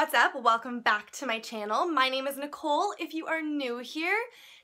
What's up? Welcome back to my channel. My name is Nicole if you are new here.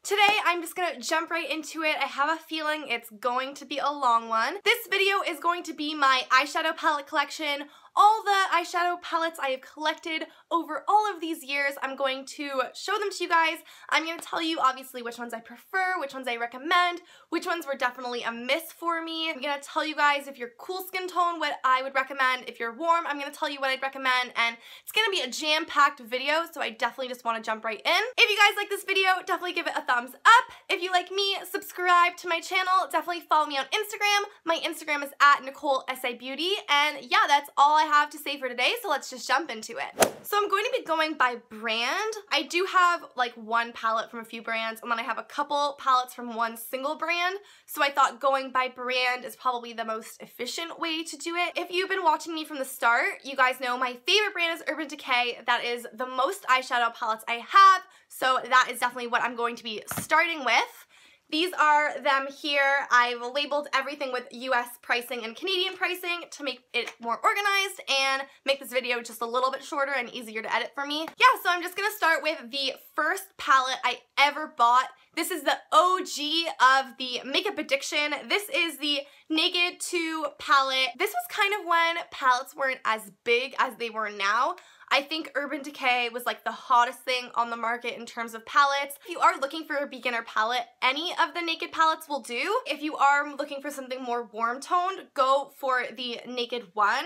Today I'm just gonna jump right into it. I have a feeling it's going to be a long one. This video is going to be my eyeshadow palette collection. All the eyeshadow palettes I have collected over all of these years. I'm going to show them to you guys. I'm going to tell you obviously which ones I prefer, which ones I recommend, which ones were definitely a miss for me. I'm going to tell you guys if you're cool skin tone what I would recommend. If you're warm, I'm going to tell you what I'd recommend, and it's going to be a jam-packed video, so I definitely just want to jump right in. If you guys like this video, definitely give it a thumbs up. If you like me, subscribe to my channel. Definitely follow me on Instagram. My Instagram is @NicoleSABeauty, and yeah, that's all I have to say for today, so let's just jump into it. So I'm going to be going by brand. I do have like one palette from a few brands, and then I have a couple palettes from one single brand, so I thought going by brand is probably the most efficient way to do it. If you've been watching me from the start, you guys know my favorite brand is Urban Decay. That is the most eyeshadow palettes I have, so that is definitely what I'm going to be starting with. These are them here. I've labeled everything with US pricing and Canadian pricing to make it more organized and make this video just a little bit shorter and easier to edit for me. Yeah, so I'm just gonna start with the first palette I ever bought. This is the OG of the makeup addiction. This is the Naked 2 palette. This was kind of when palettes weren't as big as they were now. I think Urban Decay was like the hottest thing on the market in terms of palettes. If you are looking for a beginner palette, any of the Naked palettes will do. If you are looking for something more warm toned, go for the Naked 1.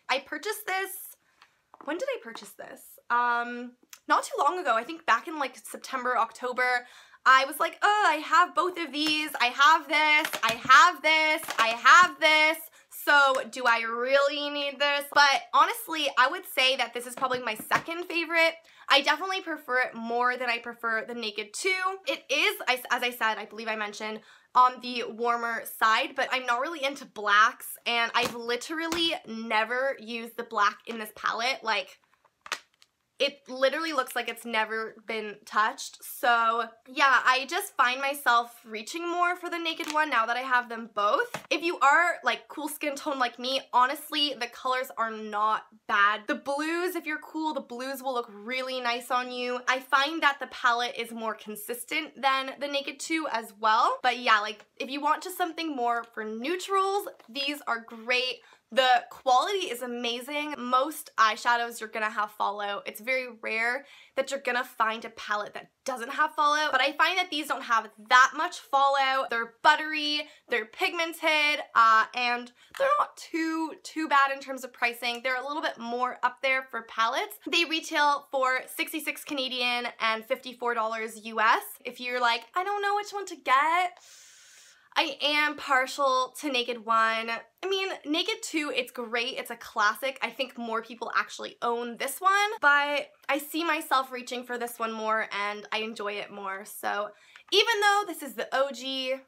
I purchased this, when did I purchase this? Not too long ago. I think back in like September, October. I was like, oh, I have both of these. I have this, I have this, I have this. So do I really need this? But honestly, I would say that this is probably my second favorite. I definitely prefer it more than I prefer the Naked 2. It is, as I said, I believe I mentioned, on the warmer side, but I'm not really into blacks, and I've literally never used the black in this palette. Like, it literally looks like it's never been touched. So yeah, I just find myself reaching more for the Naked 1 now that I have them both. If you are like cool skin tone like me, honestly, the colors are not bad. The blues, if you're cool, the blues will look really nice on you. I find that the palette is more consistent than the Naked 2 as well. But yeah, like if you want just something more for neutrals, these are great. The quality is amazing. Most eyeshadows you're gonna have fallout. It's very rare that you're gonna find a palette that doesn't have fallout, but I find that these don't have that much fallout. They're buttery, they're pigmented, and they're not too bad in terms of pricing. They're a little bit more up there for palettes. They retail for $66 Canadian and $54 US. If you're like, I don't know which one to get, I am partial to Naked 1. I mean, Naked 2, it's great. It's a classic. I think more people actually own this one, but I see myself reaching for this one more, and I enjoy it more. So even though this is the OG,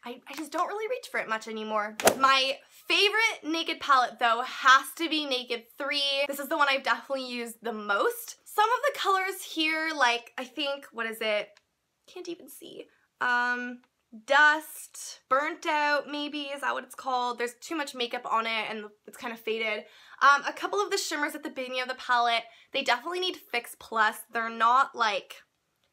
I just don't really reach for it much anymore. My favorite Naked palette, though, has to be Naked 3. This is the one I've definitely used the most. Some of the colors here, like, I think, what is it? Can't even see. Dust, burnt out maybe, is that what it's called? There's too much makeup on it and it's kind of faded. A couple of the shimmers at the beginning of the palette, they definitely need Fix Plus. They're not like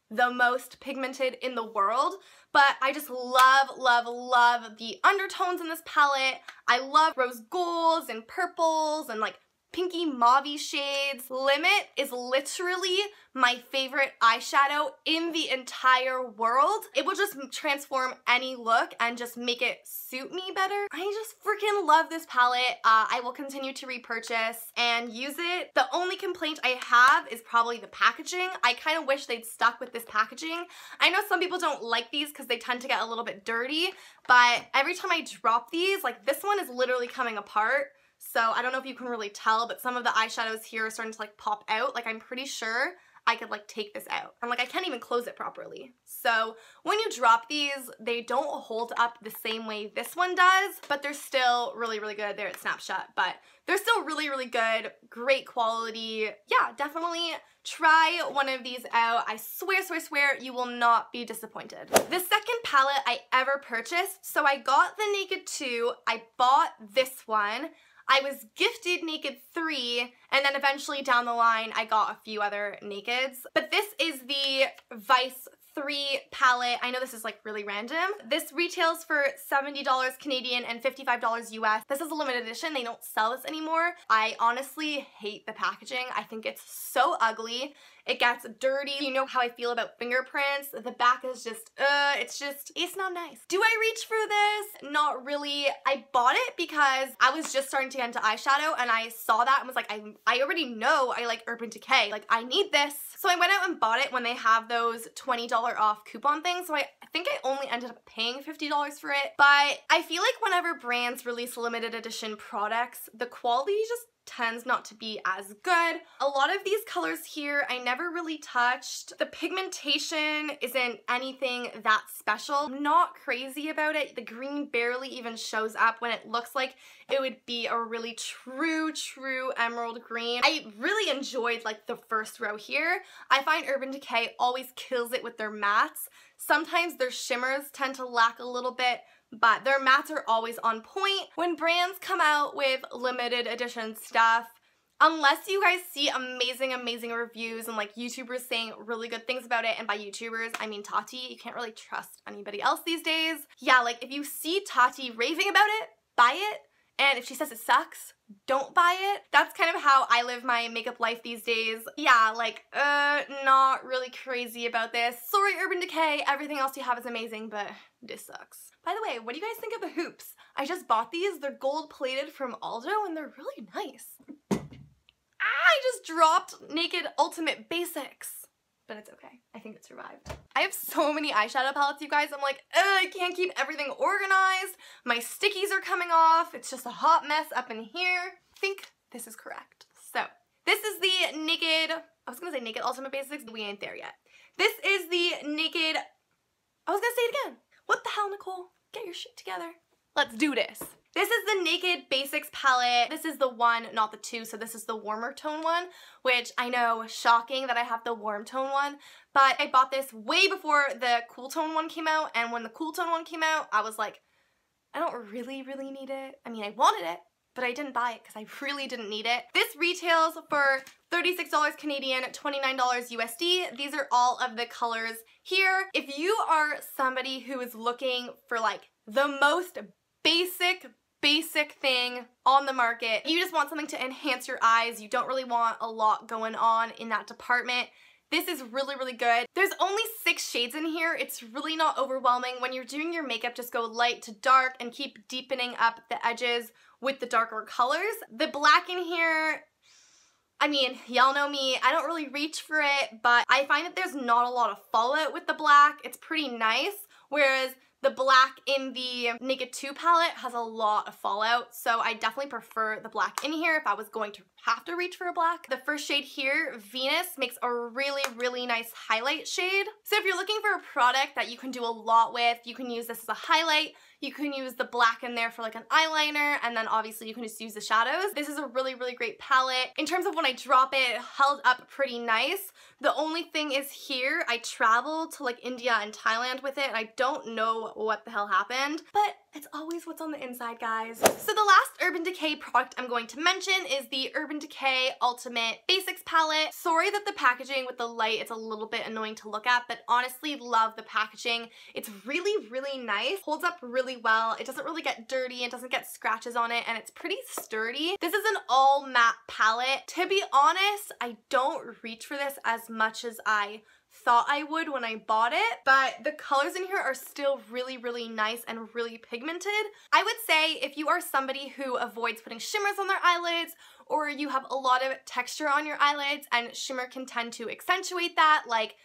the most pigmented in the world, but I just love, love, love the undertones in this palette. I love rose golds and purples and like pinky mauve shades. Limit is literally my favorite eyeshadow in the entire world. It will just transform any look and just make it suit me better. I just freaking love this palette. I will continue to repurchase and use it. The only complaint I have is probably the packaging. I kind of wish they'd stuck with this packaging. I know some people don't like these because they tend to get a little bit dirty, but every time I drop these, like this one is literally coming apart. So I don't know if you can really tell, but some of the eyeshadows here are starting to like pop out. Like I'm pretty sure I could like take this out. I'm like, I can't even close it properly. So when you drop these, they don't hold up the same way this one does, but they're still really, really good. They're at Snapshot, but they're still really, really good. Great quality. Yeah, definitely try one of these out. I swear, swear, swear you will not be disappointed. The second palette I ever purchased, so I got the Naked 2. I bought this one. I was gifted Naked 3, and then eventually down the line I got a few other Nakeds. But this is the Vice 3 palette. I know this is like really random. This retails for $70 Canadian and $55 US. This is a limited edition. They don't sell this anymore. I honestly hate the packaging. I think it's so ugly. It gets dirty. You know how I feel about fingerprints. The back is just, it's not nice. Do I reach for this? Not really. I bought it because I was just starting to get into eyeshadow and I saw that and was like, I already know I like Urban Decay. Like, I need this. So I went out and bought it when they have those $20 off coupon things. So I think I only ended up paying $50 for it. But I feel like whenever brands release limited edition products, the quality just tends not to be as good. A lot of these colors here I never really touched. The pigmentation isn't anything that special. I'm not crazy about it. The green barely even shows up when it looks like it would be a really true emerald green. I really enjoyed like the first row here. I find Urban Decay always kills it with their mattes. Sometimes their shimmers tend to lack a little bit, but their mattes are always on point. When brands come out with limited edition stuff, unless you guys see amazing reviews and like YouTubers saying really good things about it, and by YouTubers I mean Tati, you can't really trust anybody else these days. Yeah, like if you see Tati raving about it, buy it. And if she says it sucks, don't buy it. That's kind of how I live my makeup life these days. Yeah, like, not really crazy about this. Sorry, Urban Decay, everything else you have is amazing, but this sucks. By the way, what do you guys think of the hoops? I just bought these. They're gold plated from Aldo and they're really nice. I just dropped Naked Ultimate Basics. But it's okay. I think it survived. I have so many eyeshadow palettes, you guys. I'm like, I can't keep everything organized. My stickies are coming off. It's just a hot mess up in here. I think this is correct. So, this is the Naked, I was gonna say Naked Ultimate Basics, but we ain't there yet. This is the Naked, I was gonna say it again. What the hell, Nicole? Get your shit together. Let's do this. This is the Naked Basics palette. This is the one, not the two, so this is the warmer tone one, which I know, shocking that I have the warm tone one, but I bought this way before the cool tone one came out, and when the cool tone one came out, I was like, I don't really need it. I mean, I wanted it, but I didn't buy it because I really didn't need it. This retails for $36 Canadian, $29 USD. These are all of the colors here. If you are somebody who is looking for like the most basic thing on the market, you just want something to enhance your eyes, you don't really want a lot going on in that department, this is really good. There's only 6 shades in here. It's really not overwhelming. When you're doing your makeup, just go light to dark and keep deepening up the edges with the darker colors. The black in here, I mean, y'all know me, I don't really reach for it, but I find that there's not a lot of fallout with the black. It's pretty nice, whereas the black in the Naked 2 palette has a lot of fallout, so I definitely prefer the black in here if I was going to have to reach for a black. The first shade here, Venus, makes a really nice highlight shade. So if you're looking for a product that you can do a lot with, you can use this as a highlight, you can use the black in there for like an eyeliner, and then obviously you can just use the shadows. This is a really great palette. In terms of when I drop it, it held up pretty nice. The only thing is here, I traveled to like India and Thailand with it, and I don't know what the hell happened, but it's always what's on the inside, guys. So the last Urban Decay product I'm going to mention is the Urban Decay Ultimate Basics palette. Sorry that the packaging with the light, it's a little bit annoying to look at, but honestly love the packaging. It's really nice, holds up really well. It doesn't really get dirty, it doesn't get scratches on it, and it's pretty sturdy. This is an all matte palette. To be honest, I don't reach for this as much as I thought I would when I bought it, but the colors in here are still really nice and really pigmented. I would say if you are somebody who avoids putting shimmers on their eyelids, or you have a lot of texture on your eyelids and shimmer can tend to accentuate that, like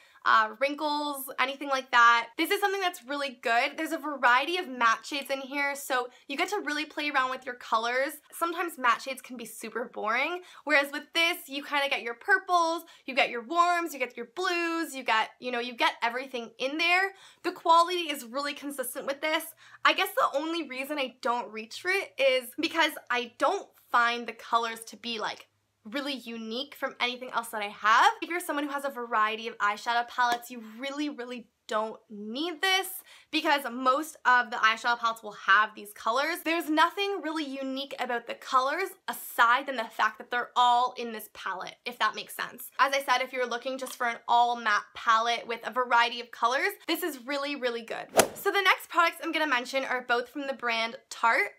wrinkles, anything like that, this is something that's really good. There's a variety of matte shades in here, so you get to really play around with your colors. Sometimes matte shades can be super boring, whereas with this, you kind of get your purples, you get your warms, you get your blues, you get, you know, you get everything in there. The quality is really consistent with this. I guess the only reason I don't reach for it is because I don't find the colors to be like really unique from anything else that I have. If you're someone who has a variety of eyeshadow palettes, you really don't need this because most of the eyeshadow palettes will have these colors. There's nothing really unique about the colors aside than the fact that they're all in this palette, if that makes sense. As I said, if you're looking just for an all matte palette with a variety of colors, this is really, really good. So the next products I'm gonna mention are both from the brand Tarte.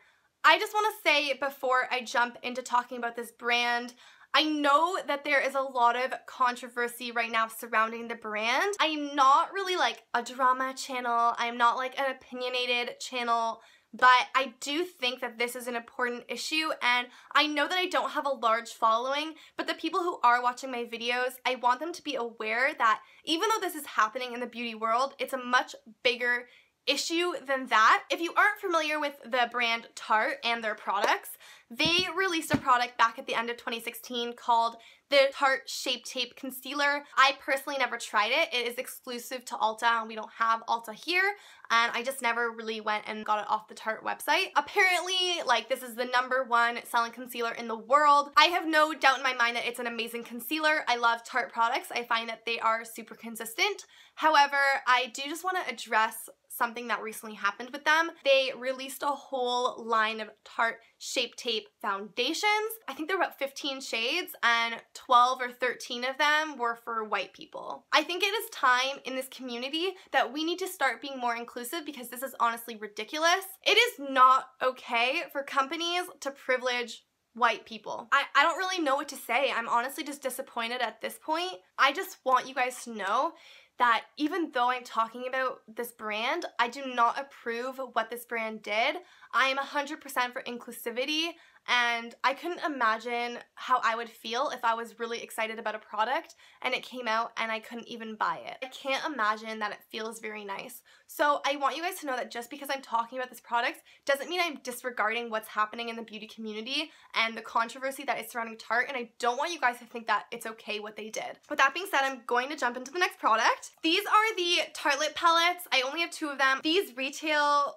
I just want to say before I jump into talking about this brand, I know that there is a lot of controversy right now surrounding the brand. I'm not really like a drama channel. I'm not like an opinionated channel, but I do think that this is an important issue, and I know that I don't have a large following, but the people who are watching my videos, I want them to be aware that even though this is happening in the beauty world, it's a much bigger issue than that. If you aren't familiar with the brand Tarte and their products, they released a product back at the end of 2016 called the Tarte Shape Tape Concealer. I personally never tried it. It is exclusive to Ulta and we don't have Ulta here, and I just never really went and got it off the Tarte website. Apparently, like, this is the #1 selling concealer in the world. I have no doubt in my mind that it's an amazing concealer. I love Tarte products. I find that they are super consistent. However, I do just want to address something that recently happened with them. They released a whole line of Tarte Shape Tape foundations. I think there were about 15 shades and 12 or 13 of them were for white people. I think it is time in this community that we need to start being more inclusive because this is honestly ridiculous. It is not okay for companies to privilege white people. I don't really know what to say. I'm honestly just disappointed at this point. I just want you guys to know that even though I'm talking about this brand, I do not approve of what this brand did. I am 100% for inclusivity, and I couldn't imagine how I would feel if I was really excited about a product and it came out and I couldn't even buy it. I can't imagine that it feels very nice. So I want you guys to know that just because I'm talking about this product doesn't mean I'm disregarding what's happening in the beauty community and the controversy that is surrounding Tarte, and I don't want you guys to think that it's okay what they did. With that being said, I'm going to jump into the next product. These are the Tartelette palettes. I only have 2 of them. These retail,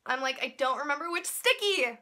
I'm like, I don't remember which sticky.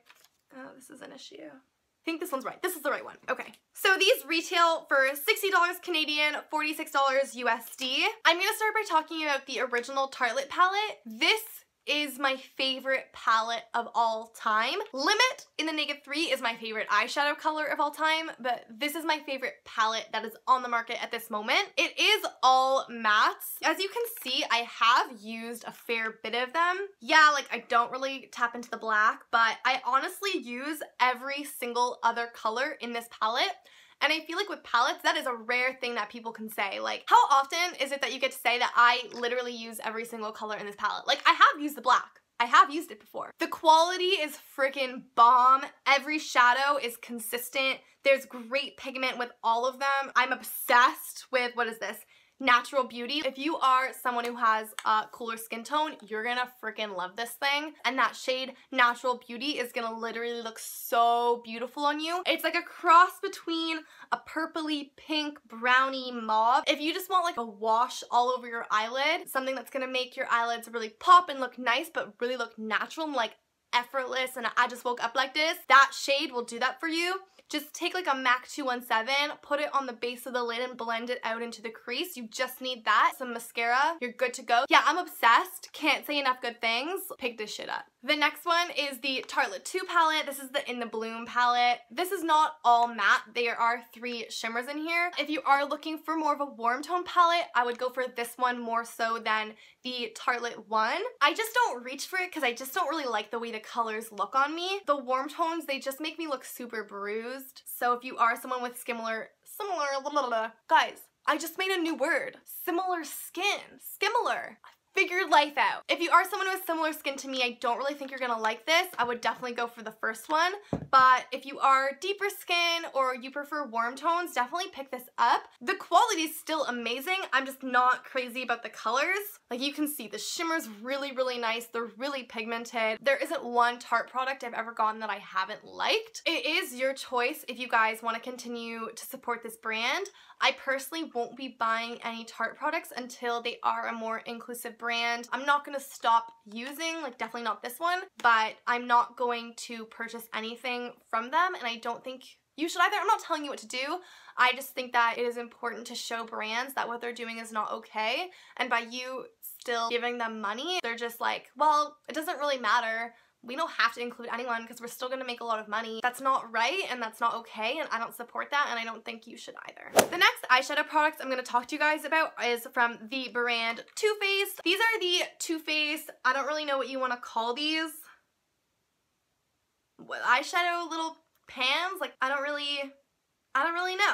Oh, this is an issue. I think this one's right. This is the right one. Okay. So these retail for $60 Canadian, $46 USD. I'm gonna start by talking about the original Tartelette palette. This is my favorite palette of all time. Limit in the -3 is my favorite eyeshadow color of all time, but this is my favorite palette that is on the market at this moment. It is all mattes. As you can see, I have used a fair bit of them. Yeah, like I don't really tap into the black, but I honestly use every single other color in this palette. And I feel like with palettes, that is a rare thing that people can say. Like, how often is it that you get to say that I literally use every single color in this palette? Like, I have used the black. I have used it before. The quality is freaking bomb. Every shadow is consistent. There's great pigment with all of them. I'm obsessed with, what is this? Natural Beauty. If you are someone who has a cooler skin tone, you're gonna freaking love this thing. And that shade Natural Beauty is gonna literally look so beautiful on you. It's like a cross between a purpley pink brownie mauve. If you just want like a wash all over your eyelid, something that's gonna make your eyelids really pop and look nice but really look natural and like effortless and I just woke up like this, that shade will do that for you. Just take like a MAC 217, put it on the base of the lid and blend it out into the crease. You just need that. Some mascara, you're good to go. Yeah, I'm obsessed. Can't say enough good things. Pick this shit up. The next one is the Tartelette 2 palette. This is the In the Bloom palette. This is not all matte. There are 3 shimmers in here. If you are looking for more of a warm tone palette, I would go for this one more so than the Tartelette 1. I just don't reach for it because I just don't really like the way the colors look on me. The warm tones, they just make me look super bruised. So if you are someone with guys, I just made a new word. Similar skin. Skimmer. Figured life out. If you are someone with similar skin to me, I don't really think you're gonna like this. I would definitely go for the first one. But if you are deeper skin or you prefer warm tones, definitely pick this up. The quality is still amazing. I'm just not crazy about the colors. Like you can see the shimmer's really, really nice. They're really pigmented. There isn't one Tarte product I've ever gotten that I haven't liked. It is your choice if you guys want to continue to support this brand. I personally won't be buying any Tarte products until they are a more inclusive brand. I'm not gonna stop using, like definitely not this one, but I'm not going to purchase anything from them, and I don't think you should either. I'm not telling you what to do. I just think that it is important to show brands that what they're doing is not okay, and by you still giving them money, they're just like, well, it doesn't really matter. We don't have to include anyone because we're still going to make a lot of money. That's not right and that's not okay, and I don't support that, and I don't think you should either. The next eyeshadow products I'm going to talk to you guys about is from the brand Too Faced. These are the Too Faced, I don't really know what you want to call these. What, eyeshadow little pans? Like, I don't really know.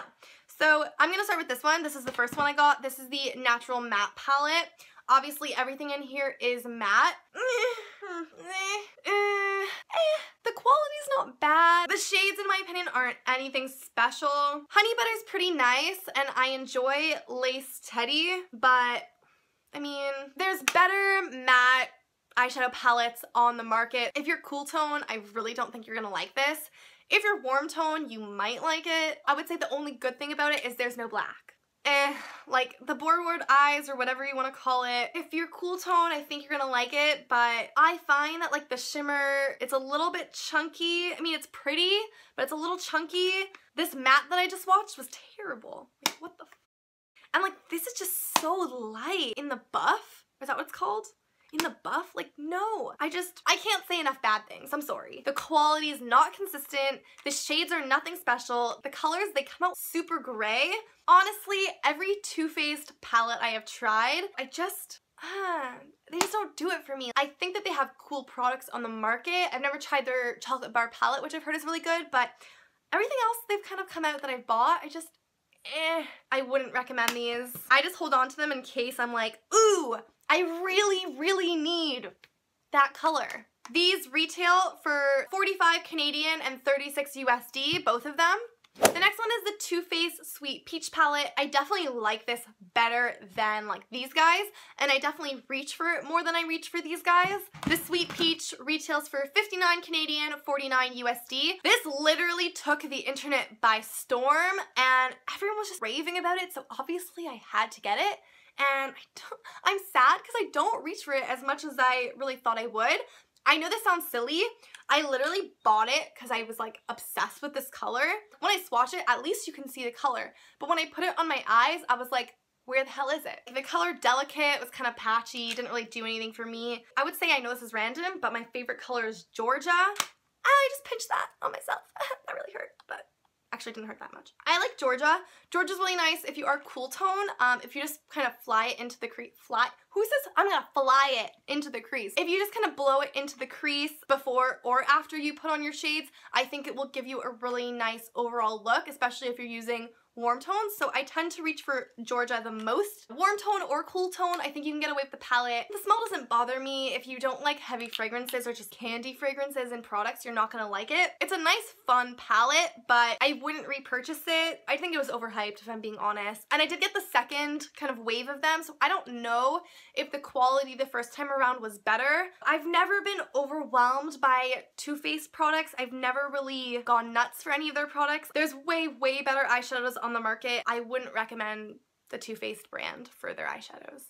So I'm going to start with this one. This is the first one I got. This is the Natural Matte Palette. Obviously, everything in here is matte. The quality's not bad. The shades, in my opinion, aren't anything special. Honey Butter's pretty nice, and I enjoy Lace Teddy, but, I mean, there's better matte eyeshadow palettes on the market. If you're cool tone, I really don't think you're gonna like this. If you're warm tone, you might like it. I would say the only good thing about it is there's no black. Like the boardward eyes or whatever you want to call it. If you're cool tone, I think you're gonna like it, but I find that like the shimmer, it's a little bit chunky. I mean, it's pretty, but it's a little chunky. This matte that I just watched was terrible. Like, what the f— and like, this is just so light in the buff. Is that what it's called? In the buff? Like, no. I can't say enough bad things. I'm sorry. The quality is not consistent. The shades are nothing special. The colors, they come out super gray. Honestly, every Too Faced palette I have tried, they just don't do it for me. I think that they have cool products on the market. I've never tried their chocolate bar palette, which I've heard is really good, but everything else they've kind of come out that I've bought, I wouldn't recommend these. I just hold on to them in case I'm like, ooh, I really, really need that color. These retail for 45 Canadian and 36 USD, both of them. The next one is the Too Faced Sweet Peach palette. I definitely like this better than like these guys, and I definitely reach for it more than I reach for these guys. The Sweet Peach retails for 59 Canadian, 49 USD. This literally took the internet by storm, and everyone was just raving about it, so obviously I had to get it. And I'm sad because I don't reach for it as much as I really thought I would. I know this sounds silly. I literally bought it because I was like obsessed with this color. When I swatch it, at least you can see the color. But when I put it on my eyes, I was like, where the hell is it? The color Delicate was kind of patchy, didn't really do anything for me. I would say, I know this is random, but my favorite color is Georgia. I just pinched that on myself. That really hurt, but actually didn't hurt that much. I like Georgia. Georgia's really nice if you are cool tone. If you just kind of fly it into the crease, who says I'm gonna fly it into the crease? If you just kind of blow it into the crease before or after you put on your shades, I think it will give you a really nice overall look, especially if you're using warm tones. So I tend to reach for Georgia the most. Warm tone or cool tone, I think you can get away with the palette. The smell doesn't bother me. If you don't like heavy fragrances or just candy fragrances in products, you're not gonna like it. It's a nice fun palette, but I wouldn't repurchase it. I think it was overhyped, if I'm being honest. And I did get the second kind of wave of them, so I don't know if the quality the first time around was better. I've never been overwhelmed by Too Faced products. I've never really gone nuts for any of their products. There's way, way better eyeshadows on the market. I wouldn't recommend the Too Faced brand for their eyeshadows.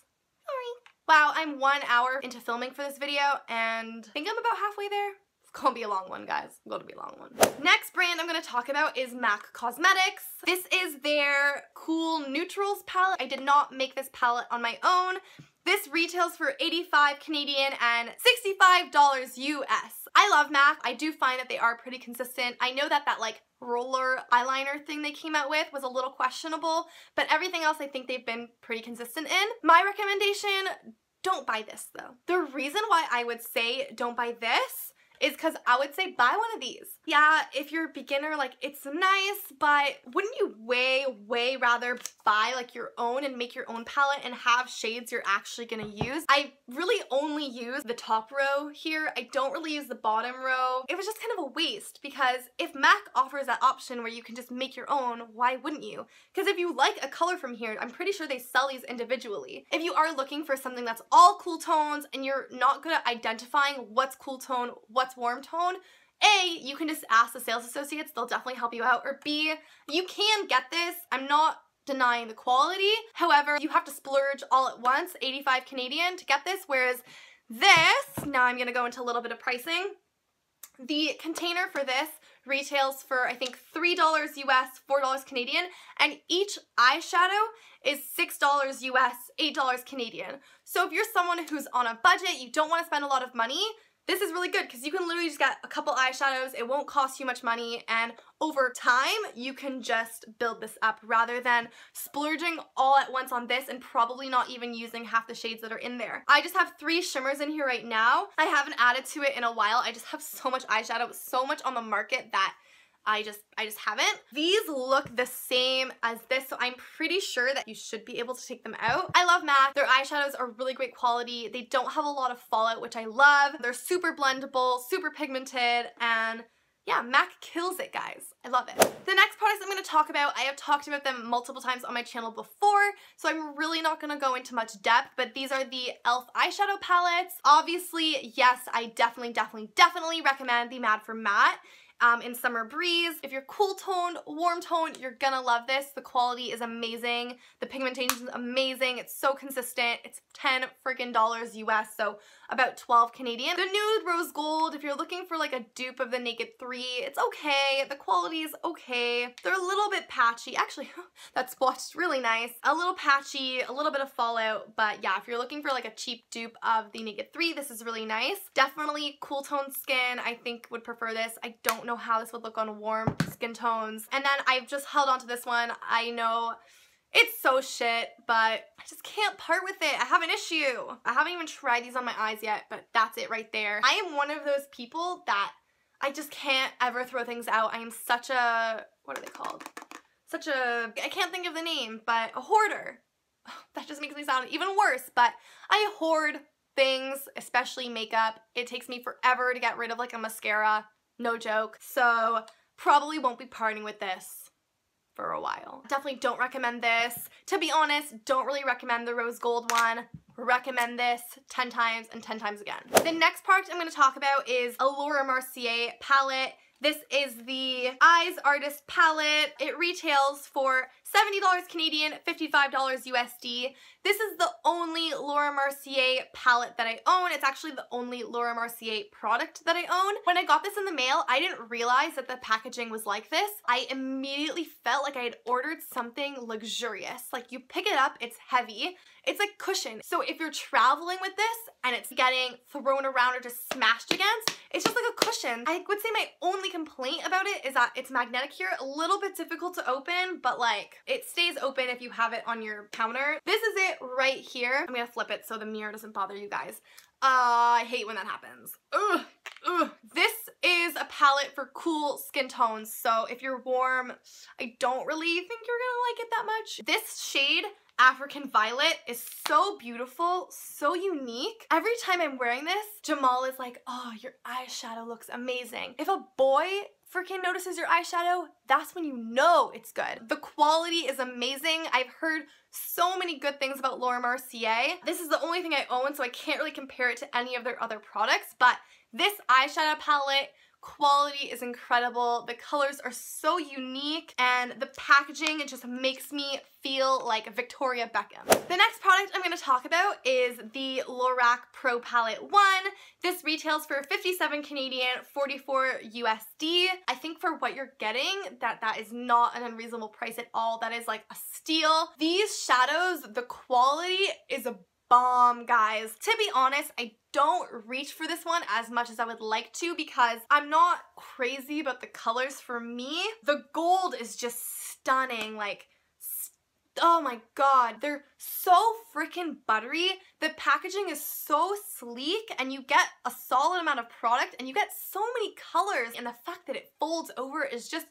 Sorry. Wow, I'm 1 hour into filming for this video, and I think I'm about halfway there. It's gonna be a long one, guys. It's gonna be a long one. Next brand I'm gonna talk about is MAC Cosmetics. This is their Cool Neutrals palette. I did not make this palette on my own. This retails for 85 Canadian and $65 US. I love MAC. I do find that they are pretty consistent. I know that like roller eyeliner thing they came out with was a little questionable, but everything else I think they've been pretty consistent in. My recommendation, don't buy this though. The reason why I would say don't buy this is because I would say buy one of these. Yeah, if you're a beginner, like it's nice, but wouldn't you way rather buy like your own and make your own palette and have shades you're actually gonna use? I really only use the top row here. I don't really use the bottom row. It was just kind of a waste because if MAC offers that option where you can just make your own, why wouldn't you? Because if you like a color from here, I'm pretty sure they sell these individually. If you are looking for something that's all cool tones and you're not good at identifying what's cool tone, what's warm tone, A, you can just ask the sales associates, they'll definitely help you out, or B, you can get this. I'm not denying the quality, however, you have to splurge all at once, 85 Canadian to get this, whereas this, now I'm gonna go into a little bit of pricing, the container for this retails for I think $3 US, $4 Canadian, and each eyeshadow is $6 US, $8 Canadian. So if you're someone who's on a budget, you don't want to spend a lot of money, this is really good because you can literally just get a couple eyeshadows, it won't cost you much money, and over time you can just build this up rather than splurging all at once on this and probably not even using half the shades that are in there. I just have 3 shimmers in here right now. I haven't added to it in a while. I just have so much eyeshadow, so much on the market that I just haven't. These look the same as this, so I'm pretty sure that you should be able to take them out. I love MAC. Their eyeshadows are really great quality. They don't have a lot of fallout, which I love. They're super blendable, super pigmented, and yeah, MAC kills it, guys. I love it. The next products I'm going to talk about, I have talked about them multiple times on my channel before, so I'm really not going to go into much depth, but these are the e.l.f. eyeshadow palettes. Obviously, yes, I definitely recommend the Mad for Matte. In Summer Breeze. If you're cool toned, warm toned, you're gonna love this. The quality is amazing. The pigmentation is amazing. It's so consistent. It's $10 freaking US, so about 12 Canadian. The Nude Rose Gold, if you're looking for like a dupe of the Naked 3, it's okay. The quality is okay. They're a little bit patchy. Actually, that swatched really nice. A little patchy, a little bit of fallout, but yeah, if you're looking for like a cheap dupe of the Naked 3, this is really nice. Definitely cool toned skin, I think would prefer this. I don't know how this would look on warm skin tones. And then I've just held on to this one. I know it's so shit, but I just can't part with it. I have an issue. I haven't even tried these on my eyes yet, but that's it right there. I am one of those people that I just can't ever throw things out. I am such a, what are they called? I can't think of the name, but a hoarder. That just makes me sound even worse, but I hoard things, especially makeup. It takes me forever to get rid of like a mascara. No joke. So probably won't be parting with this for a while. Definitely don't recommend this. To be honest, don't really recommend the rose gold one. Recommend this 10 times and 10 times again. The next product I'm going to talk about is a Laura Mercier palette. This is the Eyes Artist palette. It retails for $70 Canadian, $55 USD. This is the only Laura Mercier palette that I own. It's actually the only Laura Mercier product that I own. When I got this in the mail, I didn't realize that the packaging was like this. I immediately felt like I had ordered something luxurious. Like you pick it up, it's heavy. It's like cushion. So if you're traveling with this and it's getting thrown around or just smashed against, it's just like a cushion. I would say my only complaint about it is that it's magnetic here, a little bit difficult to open, but like it stays open if you have it on your counter. This is it right here. I'm gonna flip it so the mirror doesn't bother you guys. I hate when that happens. Ugh. Ugh. This is a palette for cool skin tones, so if you're warm, I don't really think you're gonna like it that much. This shade, African Violet, is so beautiful, so unique. Every time I'm wearing this, Jamal is like, oh, your eyeshadow looks amazing. If a boy freaking notices your eyeshadow, that's when you know it's good. The quality is amazing. I've heard so many good things about Laura Mercier. This is the only thing I own, so I can't really compare it to any of their other products, but this eyeshadow palette, quality is incredible. The colors are so unique and the packaging, it just makes me feel like Victoria Beckham. The next product I'm going to talk about is the Lorac Pro Palette 1. This retails for 57 Canadian, 44 USD. I think for what you're getting, that is not an unreasonable price at all. That is like a steal. These shadows, the quality is a bomb, guys. To be honest, I don't reach for this one as much as I would like to because I'm not crazy about the colors for me. The gold is just stunning, like, oh my god, they're so freaking buttery. The packaging is so sleek and you get a solid amount of product and you get so many colors, and the fact that it folds over is just,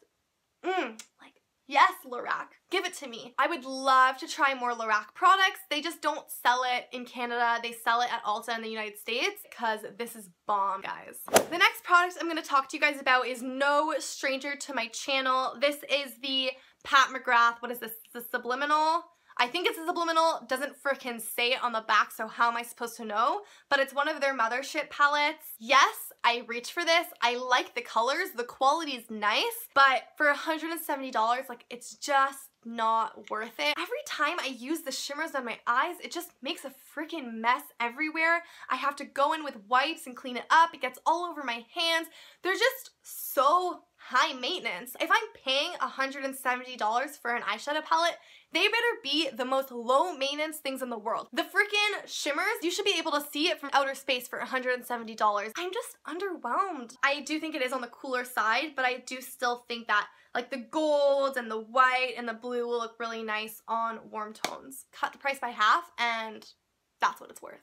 like, yes, Lorac, give it to me. I would love to try more Lorac products. They just don't sell it in Canada. They sell it at Ulta in the United States because this is bomb, guys. The next product I'm going to talk to you guys about is no stranger to my channel. This is the Pat McGrath, what is this, the Subliminal? I think it's a Subliminal, doesn't freaking say it on the back, so how am I supposed to know? But it's one of their Mothership palettes. Yes, I reach for this. I like the colors, the quality is nice, but for $170, like, it's just not worth it. Every time I use the shimmers on my eyes, it just makes a freaking mess everywhere. I have to go in with wipes and clean it up. It gets all over my hands. They're just so high maintenance. If I'm paying $170 for an eyeshadow palette, they better be the most low maintenance things in the world. The freaking shimmers, you should be able to see it from outer space for $170. I'm just underwhelmed. I do think it is on the cooler side, but I do still think that like the gold and the white and the blue will look really nice on warm tones. Cut the price by half and that's what it's worth.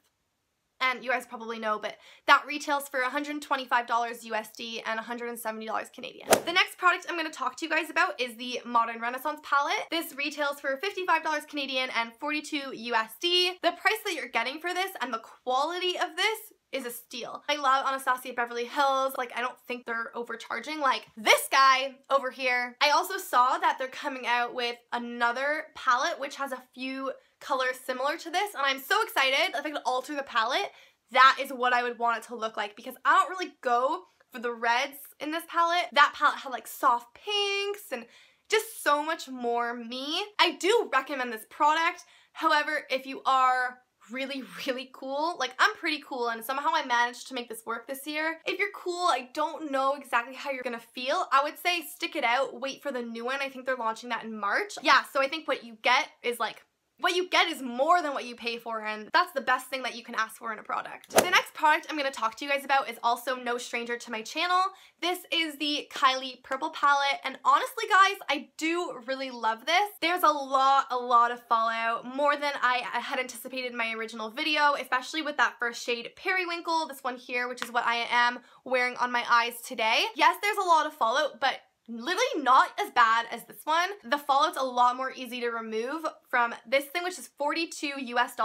And you guys probably know, but that retails for $125 USD and $170 Canadian. The next product I'm going to talk to you guys about is the Modern Renaissance palette. This retails for $55 Canadian and $42 USD. The price that you're getting for this and the quality of this is a steal. I love Anastasia Beverly Hills. Like, I don't think they're overcharging like this guy over here. I also saw that they're coming out with another palette which has a few colors similar to this, and I'm so excited. If I could alter the palette, that is what I would want it to look like, because I don't really go for the reds in this palette. That palette had like soft pinks and just so much more me. I do recommend this product. However, if you are really cool, like I'm pretty cool and somehow I managed to make this work this year. If you're cool, I don't know exactly how you're gonna feel. I would say stick it out, wait for the new one. I think they're launching that in March. Yeah, so I think what you get is like, what you get is more than what you pay for, and that's the best thing that you can ask for in a product. The next product I'm going to talk to you guys about is also no stranger to my channel. This is the Kylie Purple Palette, and honestly guys, I do really love this. There's a lot of fallout, more than I had anticipated in my original video, especially with that first shade Periwinkle, this one here, which is what I am wearing on my eyes today. Yes, there's a lot of fallout, but literally not as bad as this one. The fallout's a lot more easy to remove from this thing, which is $42 US.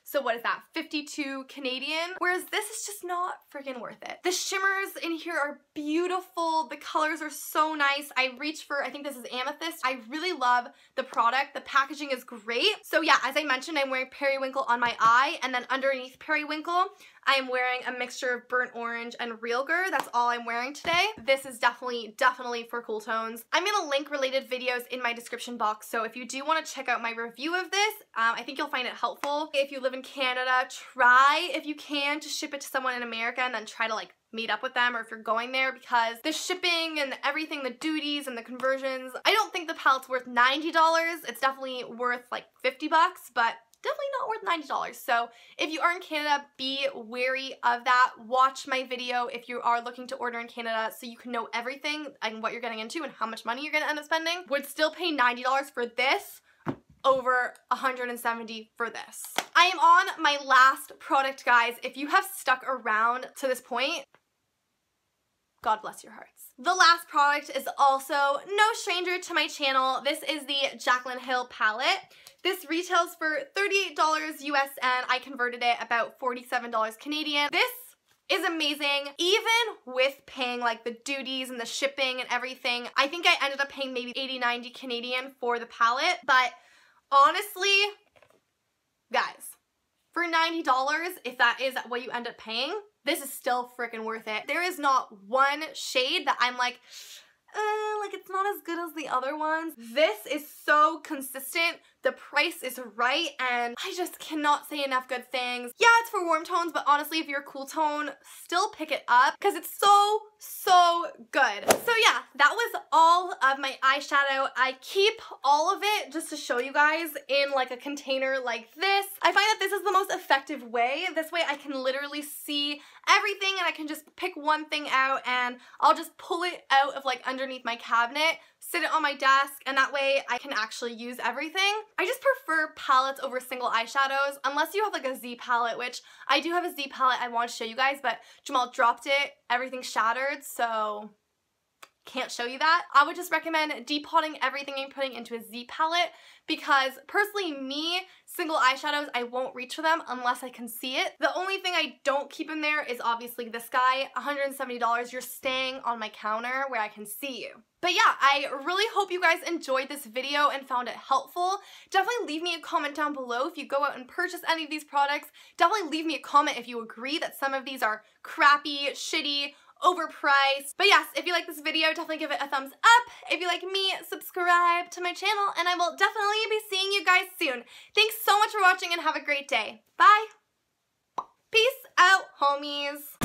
So what is that? 52 Canadian. Whereas this is just not freaking worth it. The shimmers in here are beautiful. The colors are so nice. I reached for, I think this is Amethyst. I really love the product. The packaging is great. So yeah, as I mentioned, I'm wearing Periwinkle on my eye, and then underneath Periwinkle, I am wearing a mixture of burnt orange and Realger. That's all I'm wearing today. This is definitely for cool tones. I'm gonna link related videos in my description box, so if you do want to check out my review of this, I think you'll find it helpful. If you live in Canada, try, if you can, to ship it to someone in America and then try to like meet up with them, or if you're going there, because the shipping and everything, the duties and the conversions, I don't think the palette's worth $90. It's definitely worth like 50 bucks, but definitely not worth $90. So if you are in Canada, be wary of that. Watch my video if you are looking to order in Canada so you can know everything and what you're getting into and how much money you're gonna end up spending. Would still pay $90 for this over $170 for this. I am on my last product, guys. If you have stuck around to this point, God bless your hearts. The last product is also no stranger to my channel. This is the Jaclyn Hill palette. This retails for $38 US and I converted it about $47 Canadian. This is amazing. Even with paying like the duties and the shipping and everything, I think I ended up paying maybe 80-90 Canadian for the palette, but honestly, guys, for $90, if that is what you end up paying, this is still freaking worth it. There is not one shade that I'm like it's not as good as the other ones. This is so consistent. The price is right, and I just cannot say enough good things. Yeah, it's for warm tones, but honestly, if you're a cool tone, still pick it up because it's so good. So yeah, that was all of my eyeshadow. I keep all of it just to show you guys in like a container like this. I find that this is the most effective way. This way I can literally see everything and I can just pick one thing out and I'll just pull it out of like underneath my cabinet, sit it on my desk, and that way I can actually use everything. I just prefer palettes over single eyeshadows, unless you have like a Z palette, which I do have a Z palette I want to show you guys, but Jamal dropped it, everything shattered, so can't show you that. I would just recommend depotting everything and putting into a Z palette, because personally me, single eyeshadows, I won't reach for them unless I can see it. The only thing I don't keep in there is obviously this guy, $170. You're staying on my counter where I can see you. But yeah, I really hope you guys enjoyed this video and found it helpful. Definitely leave me a comment down below if you go out and purchase any of these products. Definitely leave me a comment if you agree that some of these are crappy, shitty, overpriced. But yes, if you like this video, definitely give it a thumbs up. If you like me, subscribe to my channel, and I will definitely be seeing you guys soon. Thanks so much for watching and have a great day. Bye! Peace out, homies!